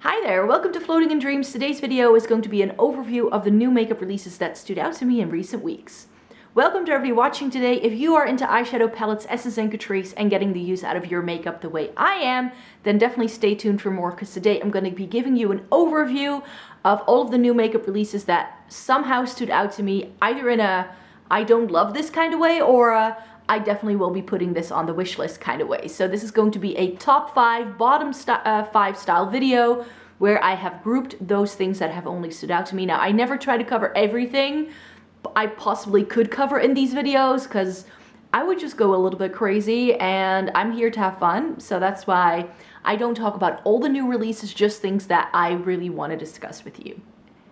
Hi there, welcome to Floating in Dreams. Today's video is going to be an overview of the new makeup releases that stood out to me in recent weeks. Welcome to everybody watching today. If you are into eyeshadow palettes, essence and couture and getting the use out of your makeup the way I am, then definitely stay tuned for more, because today I'm going to be giving you an overview of all of the new makeup releases that somehow stood out to me, either in a I don't love this kind of way or a I definitely will be putting this on the wish list kind of way. So this is going to be a top 5, bottom 5 style video where I have grouped those things that have only stood out to me. Now, I never try to cover everything I possibly could cover in these videos, because I would just go a little bit crazy, and I'm here to have fun. So that's why I don't talk about all the new releases, just things that I really want to discuss with you.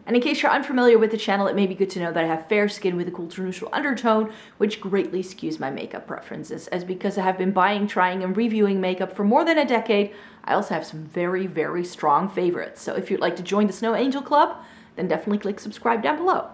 And in case you're unfamiliar with the channel, it may be good to know that I have fair skin with a cool to neutral undertone, which greatly skews my makeup preferences, as because I have been buying, trying, and reviewing makeup for more than a decade, I also have some very, very strong favorites. So if you'd like to join the Snow Angel Club, then definitely click subscribe down below.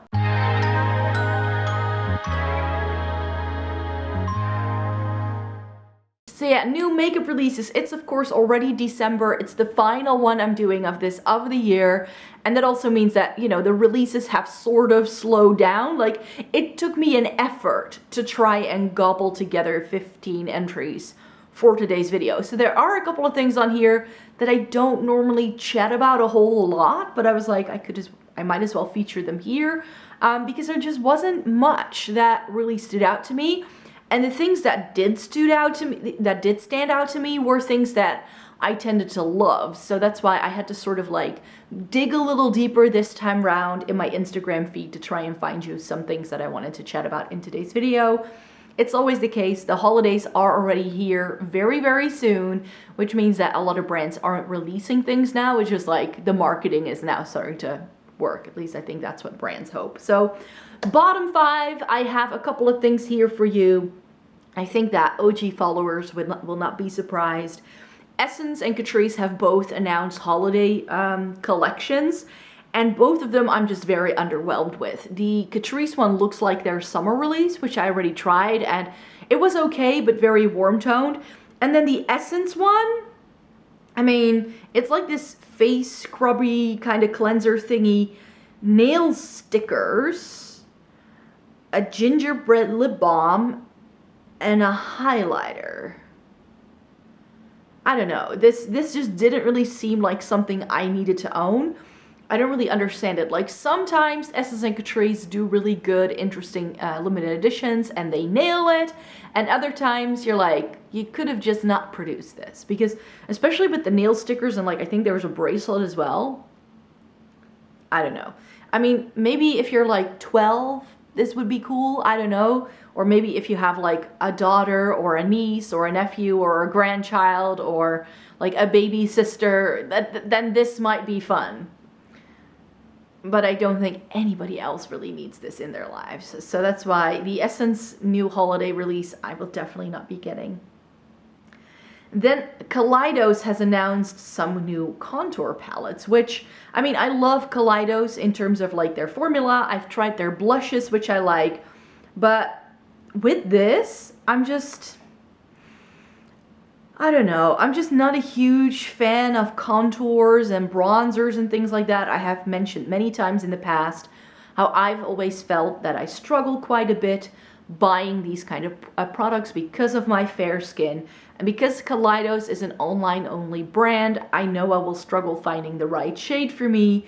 So yeah, new makeup releases. It's of course already December. It's the final one I'm doing of the year. And that also means that, you know, the releases have sort of slowed down. Like, it took me an effort to try and gobble together 15 entries for today's video. So there are a couple of things on here that I don't normally chat about a whole lot, but I was like, I might as well feature them here because there just wasn't much that really stood out to me. And the things that did stand out to me were things that I tended to love. So that's why I had to sort of like dig a little deeper this time round in my Instagram feed to try and find you some things that I wanted to chat about in today's video. It's always the case. The holidays are already here very, very soon, which means that a lot of brands aren't releasing things now. It's just like the marketing is now starting to work. At least I think that's what brands hope. So bottom 5, I have a couple of things here for you. I think that OG followers will not be surprised. Essence and Catrice have both announced holiday collections, and both of them I'm just very underwhelmed with. The Catrice one looks like their summer release, which I already tried, and it was okay, but very warm toned. And then the Essence one, I mean, it's like this face scrubby kind of cleanser thingy, nail stickers, a gingerbread lip balm, and a highlighter. I don't know, this just didn't really seem like something I needed to own. I don't really understand it. Like, sometimes Essence and Catrice do really good, interesting limited editions and they nail it, and other times you're like, you could have just not produced this. Because especially with the nail stickers, and like I think there was a bracelet as well, I don't know. I mean, maybe if you're like 12, this would be cool, I don't know. Or maybe if you have like a daughter or a niece or a nephew or a grandchild or like a baby sister, then this might be fun. But I don't think anybody else really needs this in their lives. So that's why the Essence new holiday release I will definitely not be getting. Then Kaleidos has announced some new contour palettes, which, I mean, I love Kaleidos in terms of like their formula. I've tried their blushes, which I like, but with this, I don't know, I'm just not a huge fan of contours and bronzers and things like that. I have mentioned many times in the past how I've always felt that I struggle quite a bit buying these kind of products because of my fair skin. And because Kaleidos is an online only brand, I know I will struggle finding the right shade for me.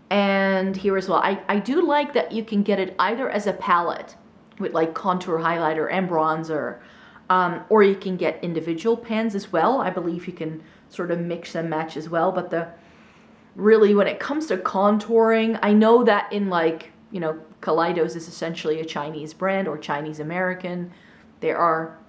And here as well, I do like that you can get it either as a palette with like contour, highlighter, and bronzer, or you can get individual pans as well. I believe you can sort of mix and match as well. But really, when it comes to contouring, I know that in like, you know, Kaleidos is essentially a Chinese brand or Chinese American. There are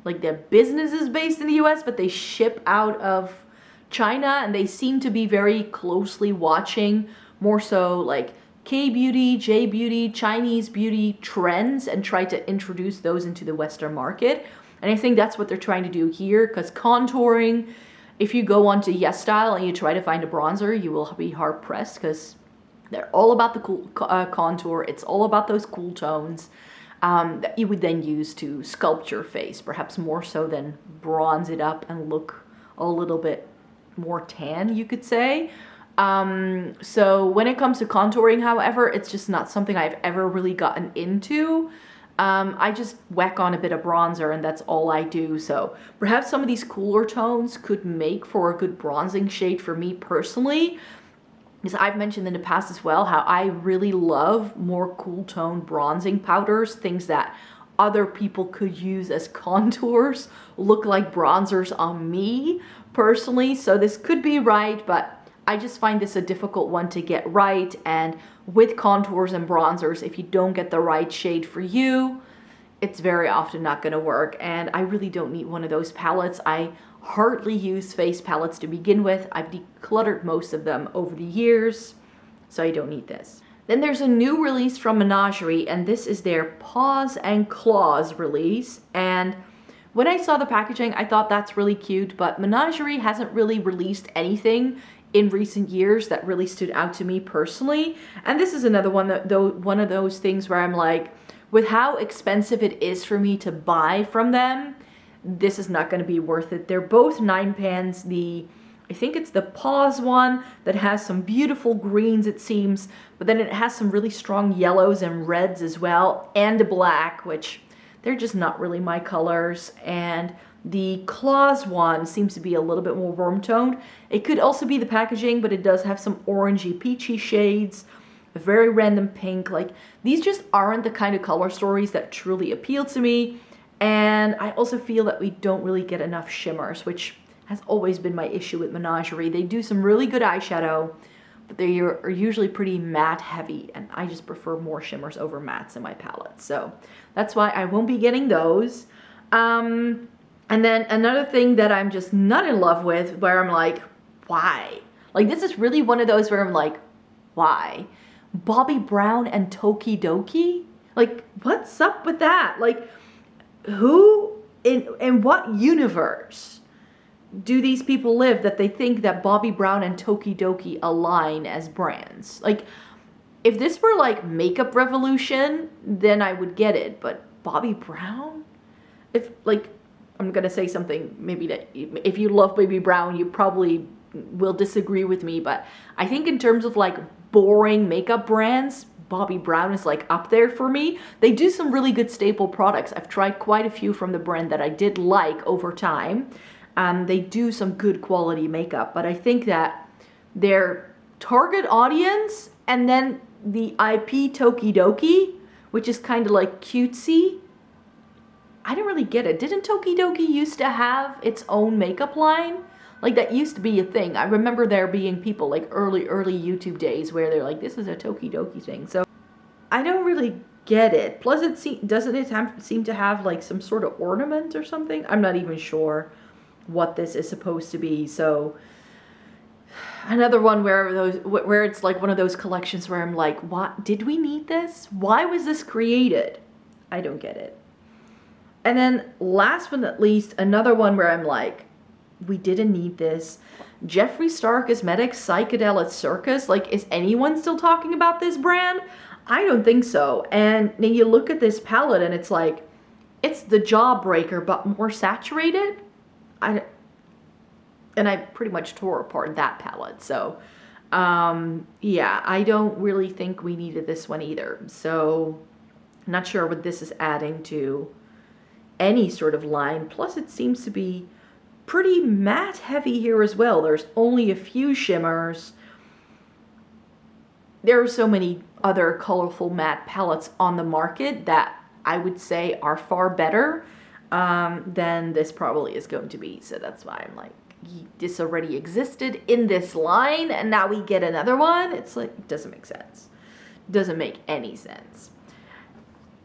like their businesses based in the US, but they ship out of China, and they seem to be very closely watching more so like K-beauty, J-beauty, Chinese beauty trends and try to introduce those into the Western market. And I think that's what they're trying to do here, because contouring, if you go onto YesStyle and you try to find a bronzer, you will be hard pressed, because they're all about the cool contour. It's all about those cool tones that you would then use to sculpt your face, perhaps more so than bronze it up and look a little bit more tan, you could say. So when it comes to contouring, however, it's just not something I've ever really gotten into. I just whack on a bit of bronzer and that's all I do. So perhaps some of these cooler tones could make for a good bronzing shade for me personally. Because I've mentioned in the past as well how I really love more cool tone bronzing powders, things that other people could use as contours, look like bronzers on me personally. So this could be right, but I just find this a difficult one to get right, and with contours and bronzers, if you don't get the right shade for you, it's very often not going to work, and I really don't need one of those palettes. I hardly use face palettes to begin with. I've decluttered most of them over the years, so I don't need this. Then there's a new release from Menagerie, and this is their Paws and Claws release, and when I saw the packaging, I thought that's really cute, but Menagerie hasn't really released anything in recent years that really stood out to me personally. And this is another one that, though, one of those things where I'm like, with how expensive it is for me to buy from them, this is not going to be worth it. They're both 9 pans. I think it's the Paws one that has some beautiful greens, it seems, but then it has some really strong yellows and reds as well, and a black, which they're just not really my colors. And the Claws one seems to be a little bit more warm toned. It could also be the packaging, but it does have some orangey peachy shades, a very random pink. Like, these just aren't the kind of color stories that truly appeal to me. And I also feel that we don't really get enough shimmers, which has always been my issue with Menagerie. They do some really good eyeshadow, but they are usually pretty matte heavy, and I just prefer more shimmers over mattes in my palette. So that's why I won't be getting those. And then another thing that I'm just not in love with, where I'm like, why? Like, this is really one of those where I'm like, why? Bobbi Brown and Tokidoki? Like, what's up with that? Like, who, in what universe do these people live that they think that Bobbi Brown and Tokidoki align as brands? Like, if this were like Makeup Revolution, then I would get it. But Bobbi Brown? If, like, I'm gonna say something maybe that if you love Bobbi Brown, you probably will disagree with me, but I think in terms of like boring makeup brands, Bobbi Brown is like up there for me. They do some really good staple products. I've tried quite a few from the brand that I did like over time. They do some good quality makeup, but I think that their target audience and then the IP Tokidoki, which is kind of like cutesy, I don't really get it. Didn't Tokidoki used to have its own makeup line? Like, that used to be a thing. I remember there being people like early YouTube days where they're like, this is a Tokidoki thing. So I don't really get it. Plus, doesn't it seem to have like some sort of ornament or something? I'm not even sure what this is supposed to be. So another one where it's like one of those collections where I'm like, what? Did we need this? Why was this created? I don't get it. And then last but not least, another one where I'm like, we didn't need this. Jeffree Star Cosmetics Psychedelic Circus. Like, is anyone still talking about this brand? I don't think so. And then you look at this palette and it's like, it's the Jawbreaker but more saturated. And I pretty much tore apart that palette. So yeah, I don't really think we needed this one either. So I'm not sure what this is adding to any sort of line. Plus, it seems to be pretty matte heavy here as well. There's only a few shimmers. There are so many other colorful matte palettes on the market that I would say are far better than this probably is going to be. So that's why I'm like, this already existed in this line and now we get another one. It's like, it doesn't make sense. It doesn't make any sense.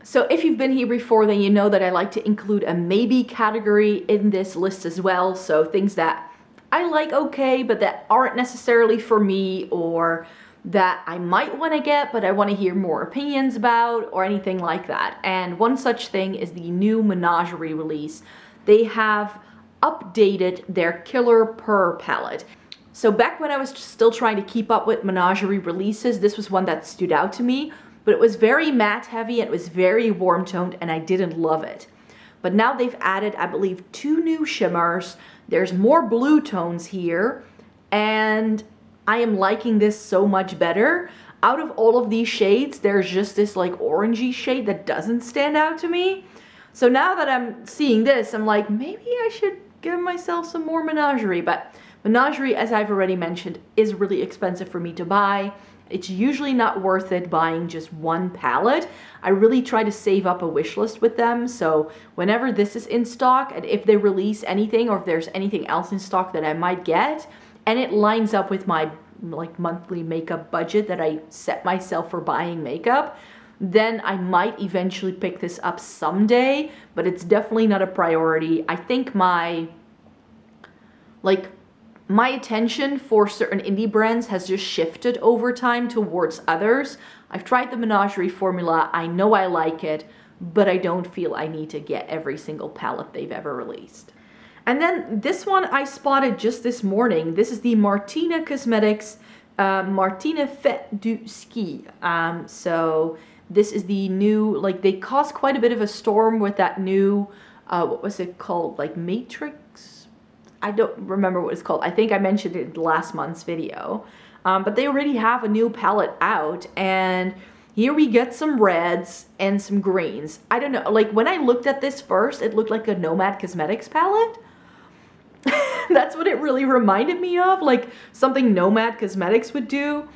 So if you've been here before, then you know that I like to include a maybe category in this list as well. So things that I like okay, but that aren't necessarily for me, or that I might want to get, but I want to hear more opinions about, or anything like that. And one such thing is the new Menagerie release. They have updated their Killer Purr palette. So back when I was still trying to keep up with Menagerie releases, this was one that stood out to me. But it was very matte heavy, and it was very warm toned, and I didn't love it. But now they've added, I believe, 2 new shimmers. There's more blue tones here, and I am liking this so much better. Out of all of these shades, there's just this like orangey shade that doesn't stand out to me. So now that I'm seeing this, I'm like, maybe I should give myself some more Menagerie. But Menagerie, as I've already mentioned, is really expensive for me to buy. It's usually not worth it buying just one palette. I really try to save up a wish list with them. So whenever this is in stock, and if they release anything or if there's anything else in stock that I might get, and it lines up with my like monthly makeup budget that I set myself for buying makeup, then I might eventually pick this up someday, but it's definitely not a priority. I think my attention for certain indie brands has just shifted over time towards others. I've tried the Menagerie formula, I know I like it, but I don't feel I need to get every single palette they've ever released. And then this one I spotted just this morning. This is the Martina Cosmetics Martina Fête du Ski. So this is the new, like they caused quite a bit of a storm with that new, what was it called? Like Matrix? I don't remember what it's called. I think I mentioned it in last month's video. But they already have a new palette out, and here we get some reds and some greens. I don't know, like when I looked at this first, it looked like a Nomad Cosmetics palette. That's what it really reminded me of, like something Nomad Cosmetics would do.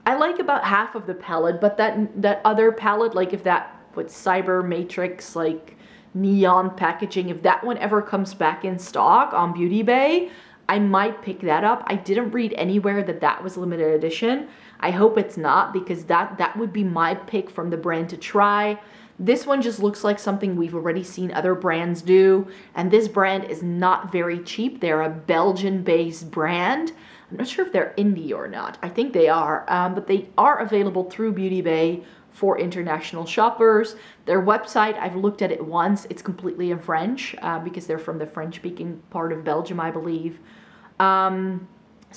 I like about half of the palette, but that other palette, like if that, what, Cyber Matrix, like neon packaging, if that one ever comes back in stock on Beauty Bay, I might pick that up. I didn't read anywhere that that was limited edition. I hope it's not, because that would be my pick from the brand to try. This one just looks like something we've already seen other brands do, and this brand is not very cheap. They're a Belgian-based brand. I'm not sure if they're indie or not. I think they are, but they are available through Beauty Bay for international shoppers. Their website, I've looked at it once. It's completely in French, because they're from the French-speaking part of Belgium, I believe. So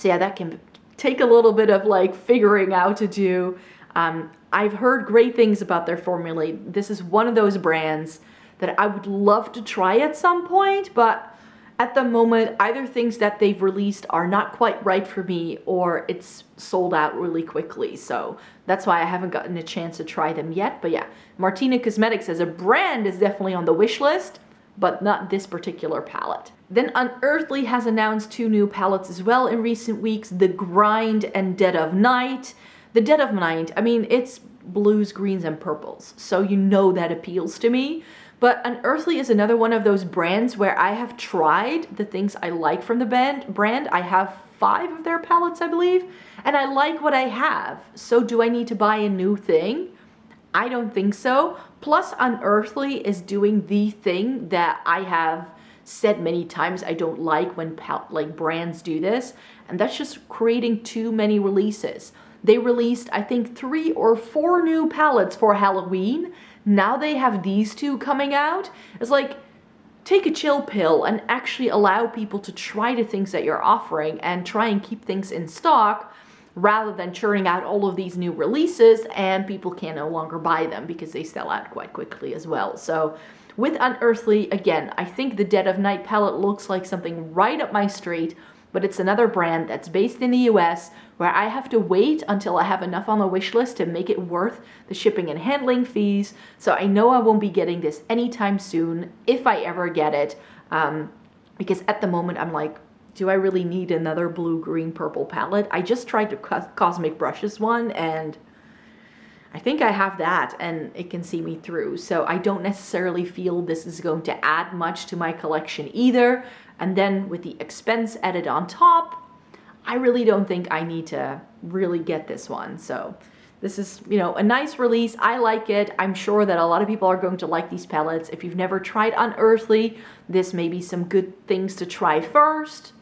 yeah, that can take a little bit of like figuring out to do. I've heard great things about their formula. This is one of those brands that I would love to try at some point, but at the moment, either things that they've released are not quite right for me, or it's sold out really quickly. So that's why I haven't gotten a chance to try them yet. But yeah, Martina Cosmetics as a brand is definitely on the wish list, but not this particular palette. Then Unearthly has announced 2 new palettes as well in recent weeks, The Grind and Dead of Night. The Dead of Night, I mean, it's blues, greens, and purples, so you know that appeals to me. But Unearthly is another one of those brands where I have tried the things I like from the brand. I have 5 of their palettes, I believe, and I like what I have. So do I need to buy a new thing? I don't think so. Plus, Unearthly is doing the thing that I have said many times I don't like when brands do this, and that's just creating too many releases. They released, I think, 3 or 4 new palettes for Halloween. Now they have these 2 coming out. It's like, take a chill pill and actually allow people to try the things that you're offering and try and keep things in stock, rather than churning out all of these new releases and people can no longer buy them because they sell out quite quickly as well. So with Unearthly, again, I think the Dead of Night palette looks like something right up my street, but it's another brand that's based in the US where I have to wait until I have enough on the wish list to make it worth the shipping and handling fees. So I know I won't be getting this anytime soon, if I ever get it, because at the moment I'm like, do I really need another blue, green, purple palette? I just tried the Cosmic Brushes one, and I think I have that and it can see me through. So I don't necessarily feel this is going to add much to my collection either. And then with the expense added on top, I really don't think I need to really get this one. So this is, you know, a nice release. I like it. I'm sure that a lot of people are going to like these palettes. If you've never tried Unearthly, this may be some good things to try first,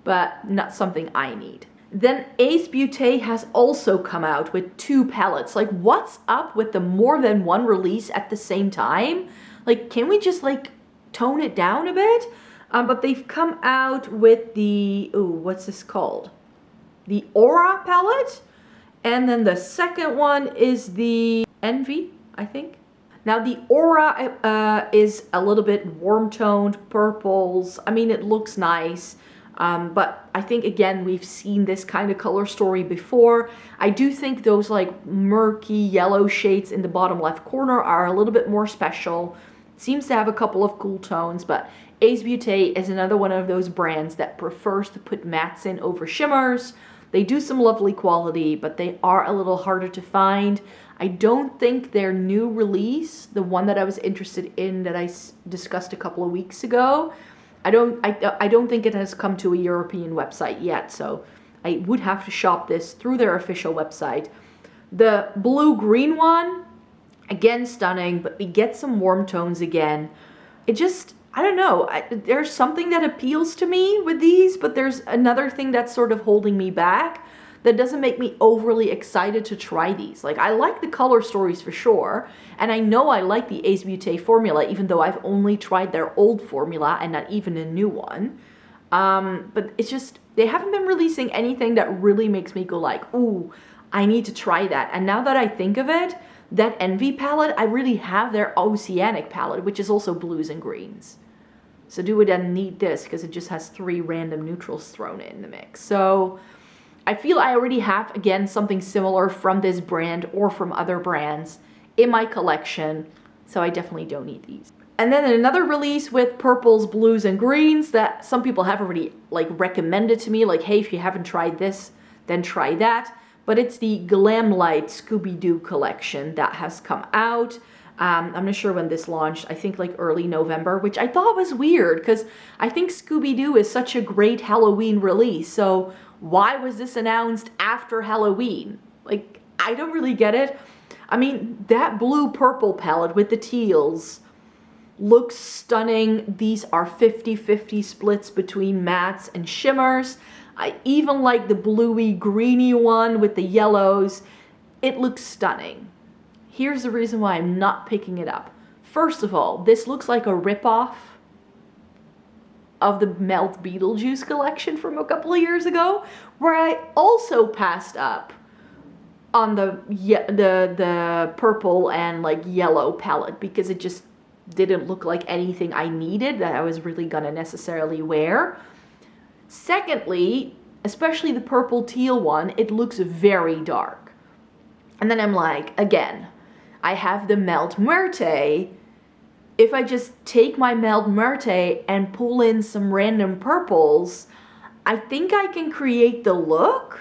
but not something I need. Then Ace Beauté has also come out with 2 palettes. Like, what's up with the more than one release at the same time? Like, can we just like tone it down a bit? But they've come out with the, ooh, what's this called? The Aura palette. And then the second one is the Envy, I think. Now the Aura is a little bit warm toned, purples. I mean, it looks nice. But I think, again, we've seen this kind of color story before. I do think those like murky yellow shades in the bottom left corner are a little bit more special. It seems to have a couple of cool tones, but Ace Beauté is another one of those brands that prefers to put mattes in over shimmers. They do some lovely quality, but they are a little harder to find. I don't think their new release, the one that I was interested in that I discussed a couple of weeks ago, I don't think it has come to a European website yet, so I would have to shop this through their official website. The blue-green one, again, stunning, but we get some warm tones again. It just, I don't know, there's something that appeals to me with these, but there's another thing that's sort of holding me back that doesn't make me overly excited to try these. Like, I like the color stories for sure, and I know I like the Ace Beauté formula, even though I've only tried their old formula and not even a new one. But it's just, they haven't been releasing anything that really makes me go like, ooh, I need to try that. And now that I think of it, that Envy palette, I really have their Oceanic palette, which is also blues and greens. So do we then need this, because it just has 3 random neutrals thrown in the mix. So I feel I already have, again, something similar from this brand or from other brands in my collection, so I definitely don't need these. And then another release with purples, blues, and greens that some people have already like recommended to me, like, hey, if you haven't tried this, then try that. But it's the Glamlight Scooby-Doo collection that has come out. I'm not sure when this launched. I think like early November, which I thought was weird because I think Scooby-Doo is such a great Halloween release. So why was this announced after Halloween? Like, I don't really get it. I mean, that blue-purple palette with the teals looks stunning. These are 50-50 splits between mattes and shimmers. I even like the bluey-greeny one with the yellows. It looks stunning. Here's the reason why I'm not picking it up. First of all, this looks like a ripoff of the Melt Beetlejuice collection from a couple of years ago, where I also passed up on the purple and like yellow palette because it just didn't look like anything I needed that I was really gonna necessarily wear. Secondly, especially the purple teal one, it looks very dark. And then I'm like, again, I have the Melt Myrte. If I just take my Melt Myrte and pull in some random purples, I think I can create the look.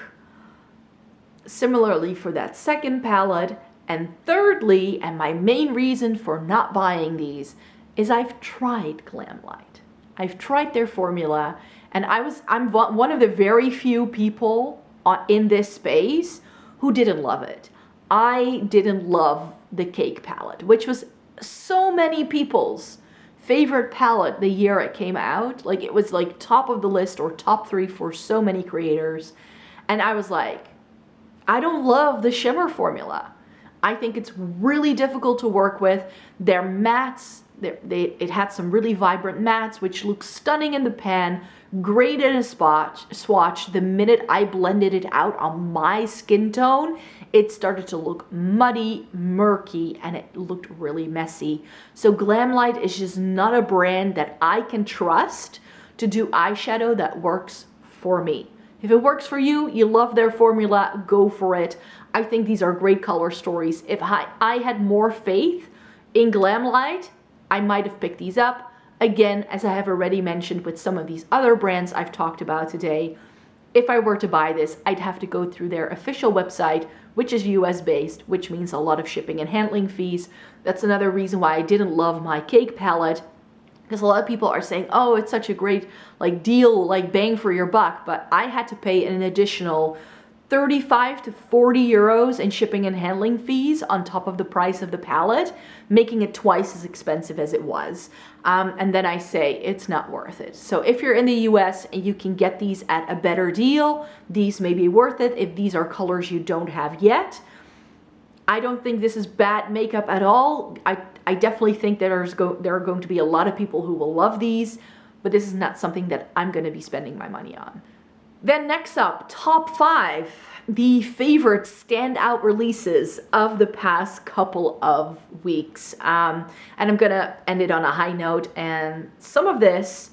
Similarly for that second palette. And thirdly, and my main reason for not buying these, is I've tried Glamlight. I've tried their formula, and I'm one of the very few people in this space who didn't love it. I didn't love the Cake palette, which was so many people's favorite palette the year it came out. Like, it was like top of the list or top 3 for so many creators. And I was like, I don't love the shimmer formula. I think it's really difficult to work with. Their mattes, it had some really vibrant mattes, which look stunning in the pan, great in a swatch. The minute I blended it out on my skin tone, it started to look muddy, murky, and it looked really messy. So Glamlight is just not a brand that I can trust to do eyeshadow that works for me. If it works for you, you love their formula, go for it. I think these are great color stories. If I had more faith in Glamlight, I might have picked these up. Again, as I have already mentioned with some of these other brands I've talked about today, if I were to buy this, I'd have to go through their official website, which is US based, which means a lot of shipping and handling fees. That's another reason why I didn't love my Cake palette, because a lot of people are saying, oh, it's such a great like deal, like bang for your buck, but I had to pay an additional 35 to 40 euros in shipping and handling fees on top of the price of the palette, making it twice as expensive as it was. And then I say it's not worth it. So if you're in the US and you can get these at a better deal, these may be worth it if these are colors you don't have yet. I don't think this is bad makeup at all. I definitely think there are going to be a lot of people who will love these, but this is not something that I'm going to be spending my money on. Then next up, top 5, the favorite standout releases of the past couple of weeks. And I'm gonna end it on a high note, and some of this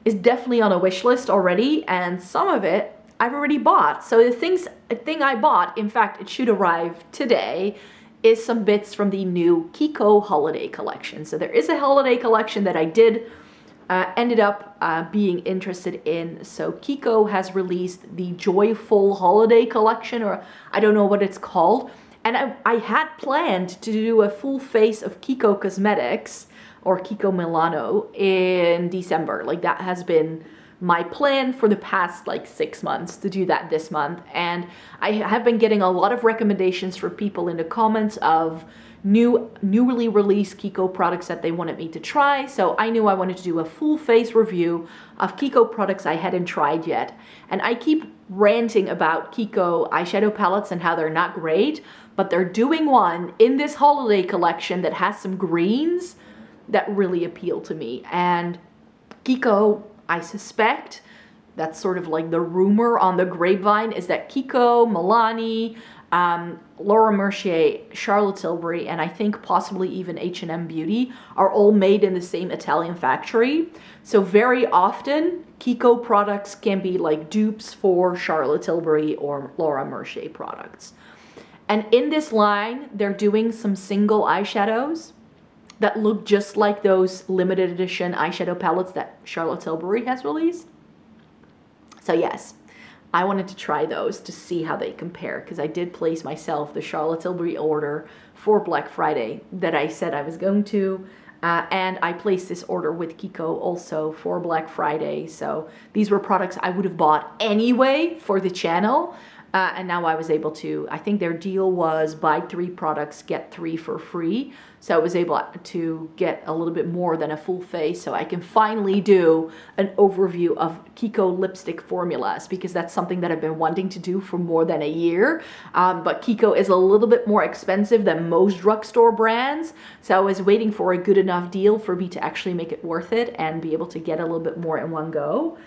is definitely on a wish list already, and some of it I've already bought. So the thing I bought, in fact, it should arrive today, is some bits from the new Kiko holiday collection. So there is a holiday collection that I did ended up being interested in. So Kiko has released the Joyful Holiday Collection, or I don't know what it's called. And I had planned to do a full face of Kiko Cosmetics or Kiko Milano in December. Like, that has been my plan for the past like 6 months, to do that this month. And I have been getting a lot of recommendations from people in the comments of newly released Kiko products that they wanted me to try. So I knew I wanted to do a full face review of Kiko products I hadn't tried yet. And I keep ranting about Kiko eyeshadow palettes and how they're not great, but they're doing one in this holiday collection that has some greens that really appeal to me. And Kiko, I suspect, that's sort of like the rumor on the grapevine, is that Kiko, Milani, Laura Mercier, Charlotte Tilbury, and I think possibly even H&M Beauty are all made in the same Italian factory. So very often Kiko products can be like dupes for Charlotte Tilbury or Laura Mercier products. And in this line, they're doing some single eyeshadows that look just like those limited edition eyeshadow palettes that Charlotte Tilbury has released. So yes, I wanted to try those to see how they compare, because I did place myself the Charlotte Tilbury order for Black Friday that I said I was going to. And I placed this order with Kiko also for Black Friday. So these were products I would have bought anyway for the channel. And now I was able to, I think their deal was buy 3 products, get 3 for free. So I was able to get a little bit more than a full face. So I can finally do an overview of Kiko lipstick formulas, because that's something that I've been wanting to do for more than a year. But Kiko is a little bit more expensive than most drugstore brands. So I was waiting for a good enough deal for me to actually make it worth it and be able to get a little bit more in one go.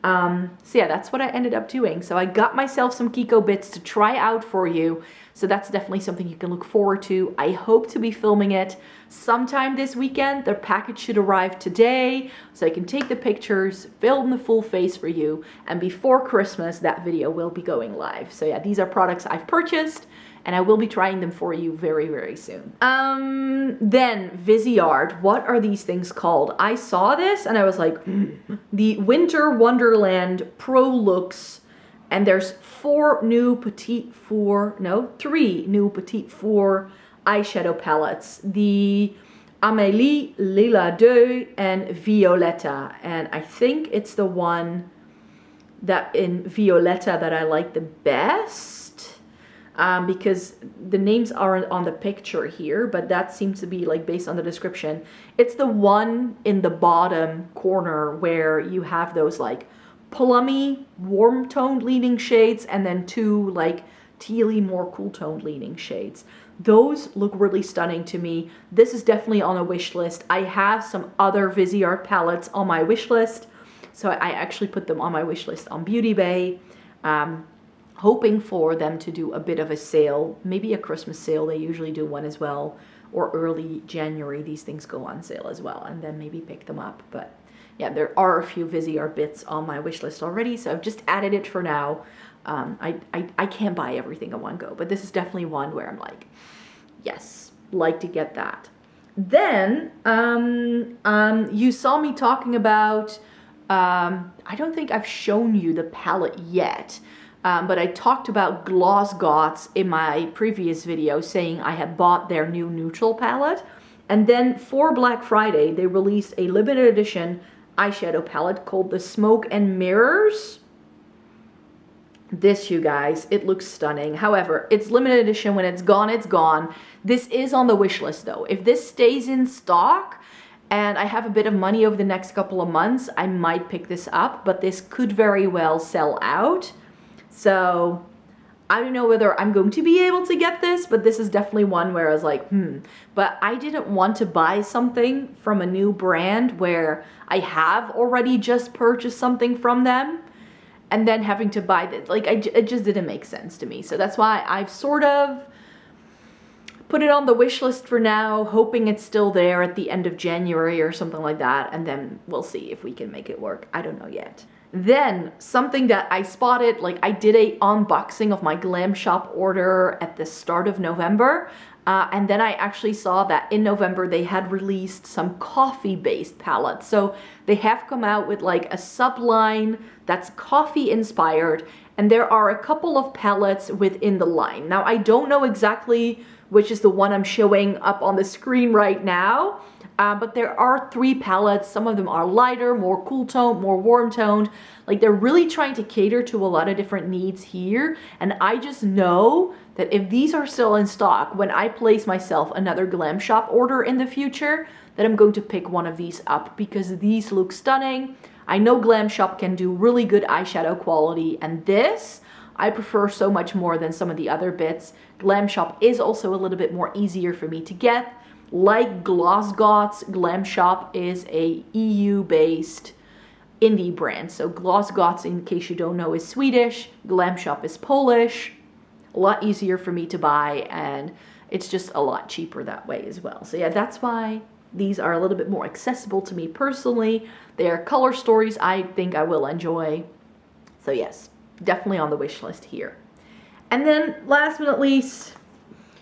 So yeah, that's what I ended up doing. So I got myself some Kiko bits to try out for you. So that's definitely something you can look forward to. I hope to be filming it sometime this weekend. The package should arrive today, so I can take the pictures, film the full face for you, and before Christmas, that video will be going live. So yeah, these are products I've purchased, and I will be trying them for you very, very soon. Then Viseart, what are these things called? I saw this and I was like, the Winter Wonderland Pro Looks, and there's 3 new Petite Four eyeshadow palettes. The Amélie, Lila Deux, and Violetta. And I think it's the one that in Violetta that I like the best. Because the names aren't on the picture here, but that seems to be like based on the description. It's the one in the bottom corner where you have those like plummy, warm toned leaning shades, and then 2 like tealy, more cool toned leaning shades. Those look really stunning to me. This is definitely on a wish list. I have some other Viseart palettes on my wish list, so I actually put them on my wish list on Beauty Bay. Hoping for them to do a bit of a sale, maybe a Christmas sale. They usually do one as well, or early January these things go on sale as well, and then maybe pick them up. But yeah, there are a few Viseart bits on my wish list already, so I've just added it for now. I can't buy everything in one go, but this is definitely one where I'm like, yes, like to get that. Then you saw me talking about, I don't think I've shown you the palette yet. But I talked about Gloss Gods in my previous video, saying I had bought their new neutral palette. And then for Black Friday, they released a limited edition eyeshadow palette called the Smoke and Mirrors. This, you guys, it looks stunning. However, it's limited edition. When it's gone, it's gone. This is on the wish list though. If this stays in stock and I have a bit of money over the next couple of months, I might pick this up, but this could very well sell out. So I don't know whether I'm going to be able to get this, but this is definitely one where I was like, But I didn't want to buy something from a new brand where I have already just purchased something from them and then having to buy this. Like, it just didn't make sense to me. So that's why I've sort of put it on the wish list for now, hoping it's still there at the end of January or something like that, and then we'll see if we can make it work. I don't know yet. Then something that I spotted, like I did a unboxing of my Glam Shop order at the start of November. And then I actually saw that in November they had released some coffee-based palettes. So they have come out with like a subline that's coffee inspired, and there are a couple of palettes within the line. Now I don't know exactly which is the one I'm showing up on the screen right now, but there are 3 palettes. Some of them are lighter, more cool toned, more warm toned. Like they're really trying to cater to a lot of different needs here. And I just know that if these are still in stock, when I place myself another Glam Shop order in the future, that I'm going to pick one of these up because these look stunning. I know Glam Shop can do really good eyeshadow quality, and this I prefer so much more than some of the other bits. Glam Shop is also a little bit more easier for me to get. Like Glossgots, Glam Shop is a EU-based indie brand. So Glossgots, in case you don't know, is Swedish. Glam Shop is Polish. A lot easier for me to buy, and it's just a lot cheaper that way as well. So yeah, that's why these are a little bit more accessible to me personally. They are color stories I think I will enjoy. So yes, definitely on the wish list here. And then last but not least,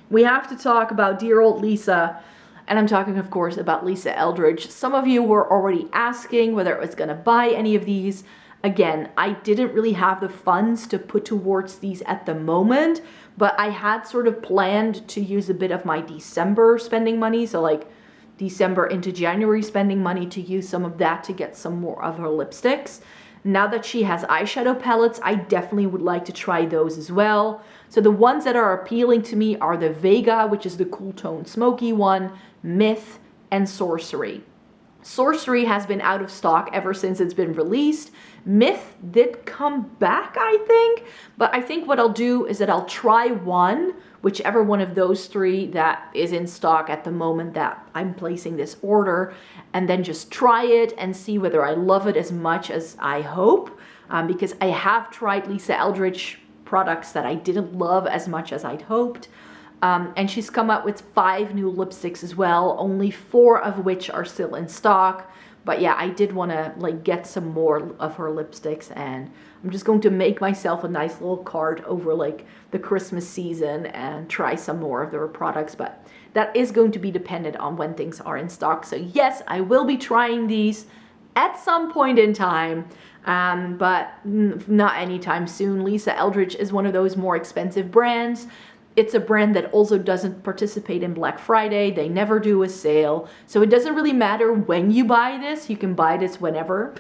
we have to talk about dear old Lisa. And I'm talking, of course, about Lisa Eldridge. Some of you were already asking whether I was going to buy any of these. Again, I didn't really have the funds to put towards these at the moment, but I had sort of planned to use a bit of my December spending money. So like December into January spending money to use some of that to get some more of her lipsticks. Now that she has eyeshadow palettes, I definitely would like to try those as well. So the ones that are appealing to me are the Vega, which is the cool tone smoky one, Myth, and Sorcery. Sorcery has been out of stock ever since it's been released. Myth did come back, I think, but I think what I'll do is that I'll try one, whichever one of those 3 that is in stock at the moment that I'm placing this order, and then just try it and see whether I love it as much as I hope, because I have tried Lisa Eldridge products that I didn't love as much as I'd hoped. And she's come out with 5 new lipsticks as well, only 4 of which are still in stock. But yeah, I did want to like get some more of her lipsticks, and I'm just going to make myself a nice little cart over like the Christmas season and try some more of their products. But that is going to be dependent on when things are in stock. So yes, I will be trying these at some point in time, but not anytime soon. Lisa Eldridge is one of those more expensive brands. It's a brand that also doesn't participate in Black Friday. They never do a sale. So it doesn't really matter when you buy this. You can buy this whenever.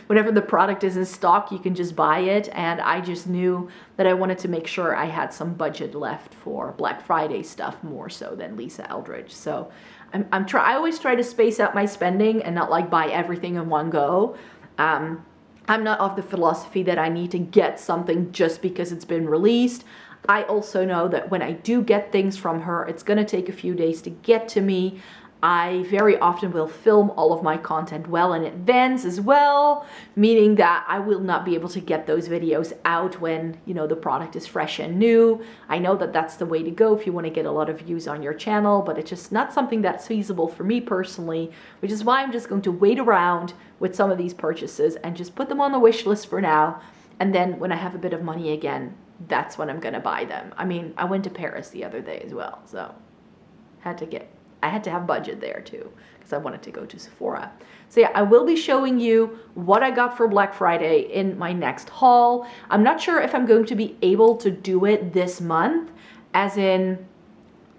Whenever the product is in stock, you can just buy it. And I just knew that I wanted to make sure I had some budget left for Black Friday stuff more so than Lisa Eldridge. So I always try to space out my spending and not like buy everything in one go. I'm not of the philosophy that I need to get something just because it's been released. I also know that when I do get things from her, it's going to take a few days to get to me. I very often will film all of my content well in advance as well, meaning that I will not be able to get those videos out when, you know, the product is fresh and new. I know that that's the way to go if you want to get a lot of views on your channel, but it's just not something that's feasible for me personally, which is why I'm just going to wait around with some of these purchases and just put them on the wish list for now. And then when I have a bit of money again, that's when I'm going to buy them. I mean, I went to Paris the other day as well, so I had to have budget there too, because I wanted to go to Sephora. So yeah, I will be showing you what I got for Black Friday in my next haul. I'm not sure if I'm going to be able to do it this month, as in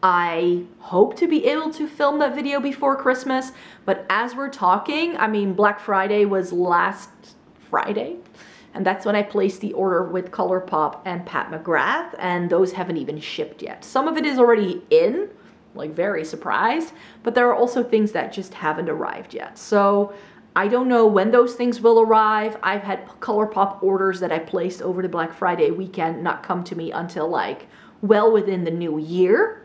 I hope to be able to film that video before Christmas, but as we're talking, I mean, Black Friday was last Friday, and that's when I placed the order with ColourPop and Pat McGrath, and those haven't even shipped yet. Some of it is already in, like very surprised, but there are also things that just haven't arrived yet. So I don't know when those things will arrive. I've had ColourPop orders that I placed over the Black Friday weekend not come to me until like well within the new year.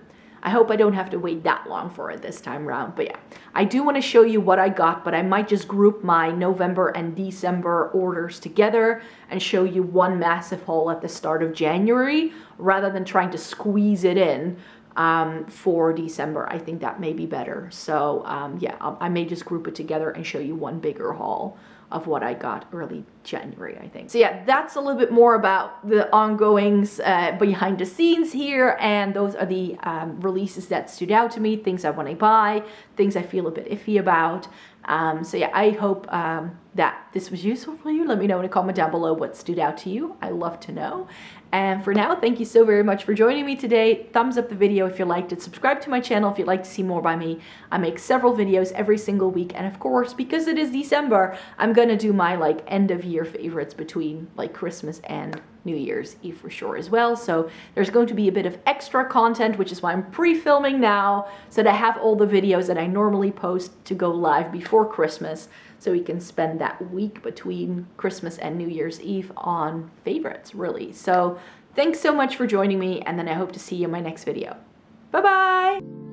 I hope I don't have to wait that long for it this time around. But yeah, I do want to show you what I got, but I might just group my November and December orders together and show you one massive haul at the start of January rather than trying to squeeze it in. for December. I think that may be better. So yeah, I may just group it together and show you one bigger haul of what I got early January, I think. So yeah, that's a little bit more about the ongoings behind the scenes here, and those are the releases that stood out to me, things I want to buy, things I feel a bit iffy about. So yeah, I hope that this was useful for you. Let me know in a comment down below what stood out to you. I love to know. And for now, thank you so very much for joining me today. Thumbs up the video if you liked it. Subscribe to my channel if you'd like to see more by me. I make several videos every single week. And of course, because it is December, I'm going to do my like end of year favorites between like Christmas and New Year's Eve for sure as well. So there's going to be a bit of extra content, which is why I'm pre-filming now, so that I have all the videos that I normally post to go live before Christmas, so we can spend that week between Christmas and New Year's Eve on favorites, really. So thanks so much for joining me, and then I hope to see you in my next video. Bye-bye!